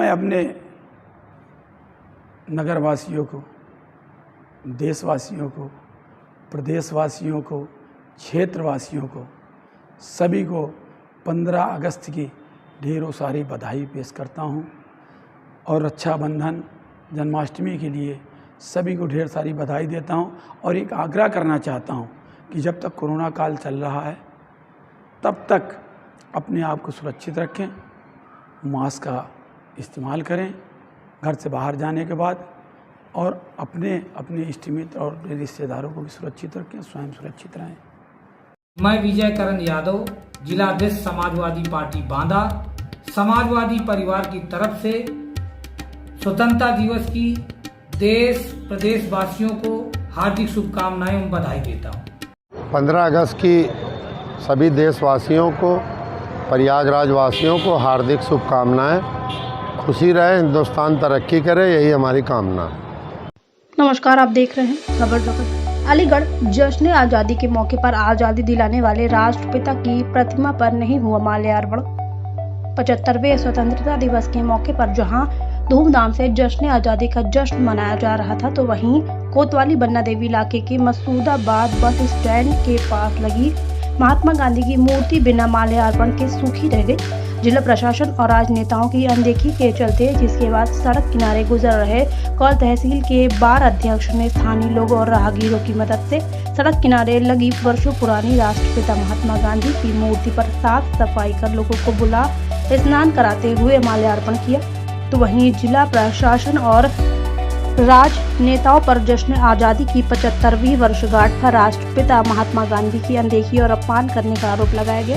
मैं अपने नगरवासियों को, देशवासियों को, प्रदेशवासियों को, क्षेत्रवासियों को, सभी को 15 अगस्त की ढेरों सारी बधाई पेश करता हूं और रक्षाबंधन जन्माष्टमी के लिए सभी को ढेर सारी बधाई देता हूं और एक आग्रह करना चाहता हूं कि जब तक कोरोना काल चल रहा है तब तक अपने आप को सुरक्षित रखें, मास्क का इस्तेमाल करें घर से बाहर जाने के बाद, और अपने इष्ट मित्र और रिश्तेदारों को भी सुरक्षित रखें, स्वयं सुरक्षित रहें। मैं विजय करण यादव, जिलाध्यक्ष समाजवादी पार्टी बांदा, समाजवादी परिवार की तरफ से स्वतंत्रता दिवस की देश प्रदेश वासियों को हार्दिक शुभकामनाएं एवं बधाई देता हूं। 15 अगस्त की सभी देशवासियों को, प्रयागराज वासियों को हार्दिक शुभकामनाएं। खुशी रहे, हिंदुस्तान तरक्की करे, यही हमारी कामना। नमस्कार, आप देख रहे हैं खबर जगत। अलीगढ़ जश्न आज़ादी के मौके पर आज़ादी दिलाने वाले राष्ट्रपिता की प्रतिमा पर नहीं हुआ माल्यार्पण। 75वें स्वतंत्रता दिवस के मौके पर जहां धूमधाम से जश्न आज़ादी का जश्न मनाया जा रहा था, तो वहीं कोतवाली बन्ना देवी इलाके के मसूदाबाद बस स्टैंड के पास लगी महात्मा गांधी की मूर्ति बिना माल्यार्पण के सूखी रह गई। जिला प्रशासन और राजनेताओं की अनदेखी के चलते जिसके बाद सड़क किनारे गुजर रहे कौल तहसील के बार अध्यक्ष ने स्थानीय लोगों और राहगीरों की मदद से सड़क किनारे लगी वर्षों पुरानी राष्ट्रपिता महात्मा गांधी की मूर्ति पर साफ सफाई कर लोगों को बुला स्नान कराते हुए माल्यार्पण किया। तो वहीं जिला प्रशासन और राजनेताओं पर जश्न आज़ादी की 75वीं वर्षगांठ पर राष्ट्रपिता महात्मा गांधी की अनदेखी और अपमान करने का आरोप लगाया गया।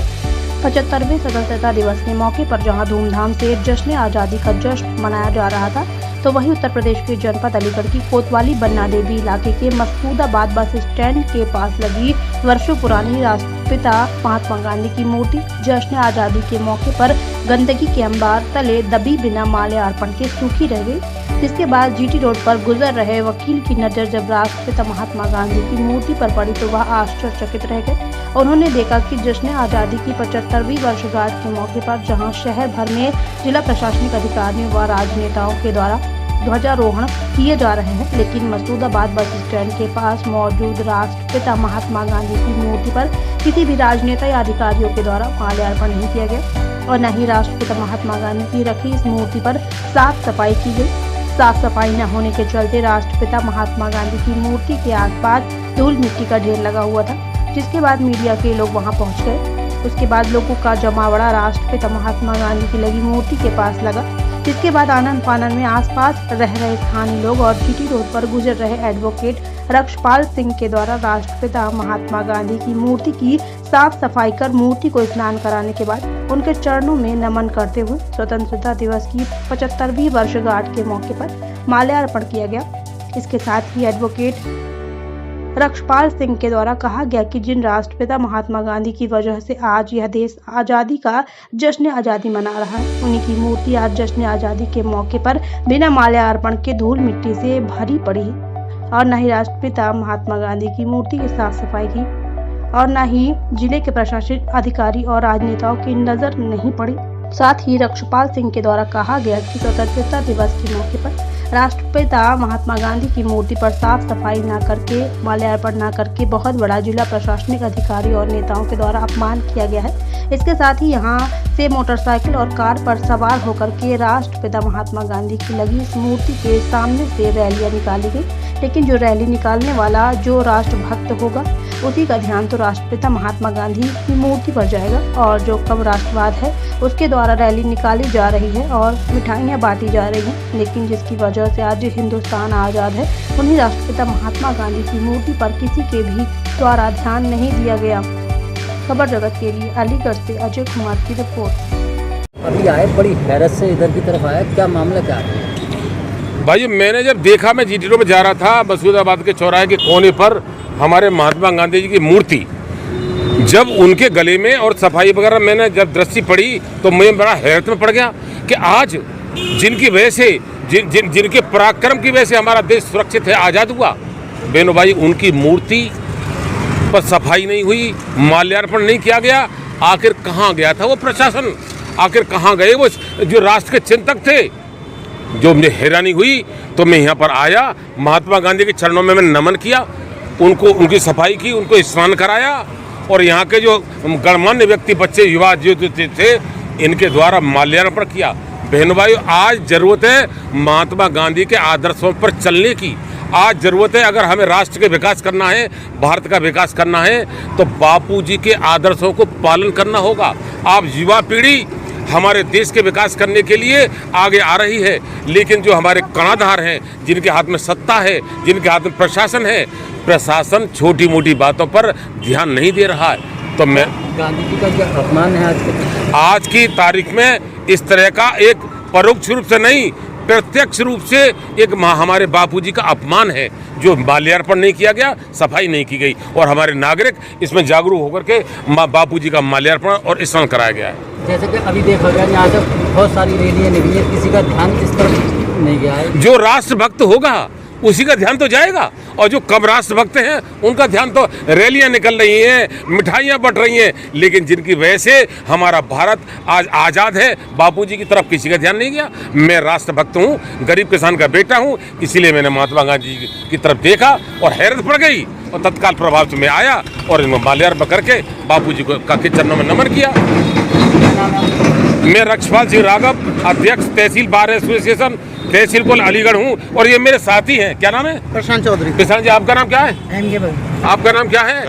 75वें स्वतंत्रता दिवस के मौके पर जहां धूमधाम से जश्न आज़ादी का जश्न मनाया जा रहा था, तो वहीं उत्तर प्रदेश के जनपद अलीगढ़ की कोतवाली बन्ना देवी इलाके के मसूदाबाद बस स्टैंड के पास लगी वर्षों पुरानी राष्ट्रपिता महात्मा गांधी की मूर्ति जश्न आज़ादी के मौके पर गंदगी के अंबार तले दबी बिना माल्यार्पण के सूखी रह गई। जिसके बाद जीटी रोड पर गुजर रहे वकील की नजर जब राष्ट्रपिता महात्मा गांधी की मूर्ति पर पड़ी तो वह आश्चर्यचकित रह गए। उन्होंने देखा कि जश्न आज़ादी की 75वीं वर्षगांठ के मौके पर जहां शहर भर में जिला प्रशासनिक अधिकारियों व राजनेताओं के द्वारा ध्वजारोहण किए जा रहे हैं, लेकिन मसूदाबाद बस स्टैंड के पास मौजूद राष्ट्रपिता महात्मा गांधी की मूर्ति पर किसी भी राजनेता या अधिकारियों के द्वारा माल्यार्पण नहीं किया गया और न ही राष्ट्रपिता महात्मा गांधी की रखी इस मूर्ति पर साफ सफाई की गई। साफ सफाई न होने के चलते राष्ट्रपिता महात्मा गांधी की मूर्ति के आसपास धूल मिट्टी का ढेर लगा हुआ था, जिसके बाद मीडिया के लोग वहां पहुंच गए। उसके बाद लोगों का जमावड़ा राष्ट्रपिता महात्मा गांधी की लगी मूर्ति के पास लगा, जिसके बाद आनंद फानन में आसपास रह रहे स्थानीय लोग और जीटी रोड पर गुजर रहे एडवोकेट रक्षपाल सिंह के द्वारा राष्ट्रपिता महात्मा गांधी की मूर्ति की साफ सफाई कर मूर्ति को स्नान कराने के बाद उनके चरणों में नमन करते हुए स्वतंत्रता दिवस की 75वीं वर्षगांठ के मौके पर माल्यार्पण किया गया। इसके साथ ही एडवोकेट रक्षपाल सिंह के द्वारा कहा गया कि जिन राष्ट्रपिता महात्मा गांधी की वजह से आज यह देश आज़ादी का जश्न आज़ादी मना रहा है, उन्हीं की मूर्ति आज जश्न आज़ादी के मौके पर बिना माल्यार्पण के धूल मिट्टी से भरी पड़ी है और न ही राष्ट्रपिता महात्मा गांधी की मूर्ति की साफ सफाई की और न ही जिले के प्रशासनिक अधिकारी और राजनेताओं की नजर नहीं पड़ी। साथ ही रक्षपाल सिंह के द्वारा कहा गया कि स्वतंत्रता दिवस के मौके पर राष्ट्रपिता महात्मा गांधी की मूर्ति पर साफ सफाई न करके माल्यार्पण न करके बहुत बड़ा जिला प्रशासनिक अधिकारी और नेताओं के द्वारा अपमान किया गया है। इसके साथ ही यहां से मोटरसाइकिल और कार पर सवार होकर के राष्ट्रपिता महात्मा गांधी की लगी इस मूर्ति के सामने से रैलियां निकाली गई, लेकिन जो रैली निकालने वाला जो राष्ट्रभक्त होगा उसी का ध्यान तो राष्ट्रपिता महात्मा गांधी की मूर्ति पर जाएगा और जो कम राष्ट्रवाद है उसके द्वारा रैली निकाली जा रही है और मिठाइयाँ बांटी जा रही हैं, लेकिन जिसकी वजह से आज हिंदुस्तान आज़ाद है उन्हीं राष्ट्रपिता महात्मा गांधी की मूर्ति पर किसी के भी द्वारा ध्यान नहीं दिया गया। खबर जगत के लिए अलीगढ़ से अजय कुमार की रिपोर्ट। अभी आए बड़ी हैरत से इधर की तरफ आया, क्या मामला क्या है? भाई मैंने जब देखा, मैं जीटी रोड में जा रहा था, मसूदाबाद के चौराहे के कोने पर हमारे महात्मा गांधी जी की मूर्ति, जब उनके गले में और सफाई वगैरह मैंने जब दृष्टि पड़ी तो मैं बड़ा हैरत में पड़ गया कि आज जिनकी वजह से जिनके पराक्रम की वजह से हमारा देश सुरक्षित है, आज़ाद हुआ, बहनों भाई, उनकी मूर्ति पर सफाई नहीं हुई, माल्यार्पण नहीं किया गया। आखिर कहाँ गया था वो प्रशासन? आखिर कहाँ गए वो जो राष्ट्र के चिंतक थे, जो मुझे हैरानी हुई तो मैं यहाँ पर आया, महात्मा गांधी के चरणों में मैंने नमन किया, उनको उनकी सफाई की, उनको स्नान कराया और यहाँ के जो गणमान्य व्यक्ति, बच्चे, युवा जो थे इनके द्वारा माल्यार्पण किया। बहनों भाइयों, आज जरूरत है महात्मा गांधी के आदर्शों पर चलने की। आज जरूरत है, अगर हमें राष्ट्र के विकास करना है, भारत का विकास करना है, तो बापूजी के आदर्शों को पालन करना होगा। आप युवा पीढ़ी हमारे देश के विकास करने के लिए आगे आ रही है, लेकिन जो हमारे कर्णधार हैं, जिनके हाथ में सत्ता है, जिनके हाथ में प्रशासन है, प्रशासन छोटी मोटी बातों पर ध्यान नहीं दे रहा है। तो मैं गांधी जी का क्या अपमान है आज की तारीख में इस तरह का एक परोक्ष रूप से नहीं, प्रत्यक्ष रूप से एक हमारे बापूजी का अपमान है, जो माल्यार्पण नहीं किया गया, सफाई नहीं की गई और हमारे नागरिक इसमें जागरूक होकर के बापूजी का माल्यार्पण और स्नान कराया गया है। जैसे कि अभी देखा गया यहाँ से बहुत सारी रैलियाँ निकली है, किसी का ध्यान इस तरफ नहीं गया है। जो राष्ट्रभक्त होगा उसी का ध्यान तो जाएगा, और जो कम राष्ट्रभक्त हैं उनका ध्यान तो, रैलियां निकल रही हैं, मिठाइयां बंट रही हैं, लेकिन जिनकी वजह से हमारा भारत आज आज़ाद है, बापूजी की तरफ किसी का ध्यान नहीं गया। मैं राष्ट्रभक्त हूँ, गरीब किसान का बेटा हूँ, इसीलिए मैंने महात्मा गांधी जी की तरफ देखा और हैरत पड़ गई और तत्काल प्रभाव से मैं आया और इनको माल्यार्पण करके बापूजी को के चरणों में नमन किया। मैं रक्षपाल सिंह राघव, अध्यक्ष तहसील बार एसोसिएशन तहसील कोल अलीगढ़ हूँ और ये मेरे साथी हैं। क्या नाम है? प्रशांत चौधरी। प्रशांत जी, आपका नाम क्या है? एम के भाई। आपका नाम क्या है?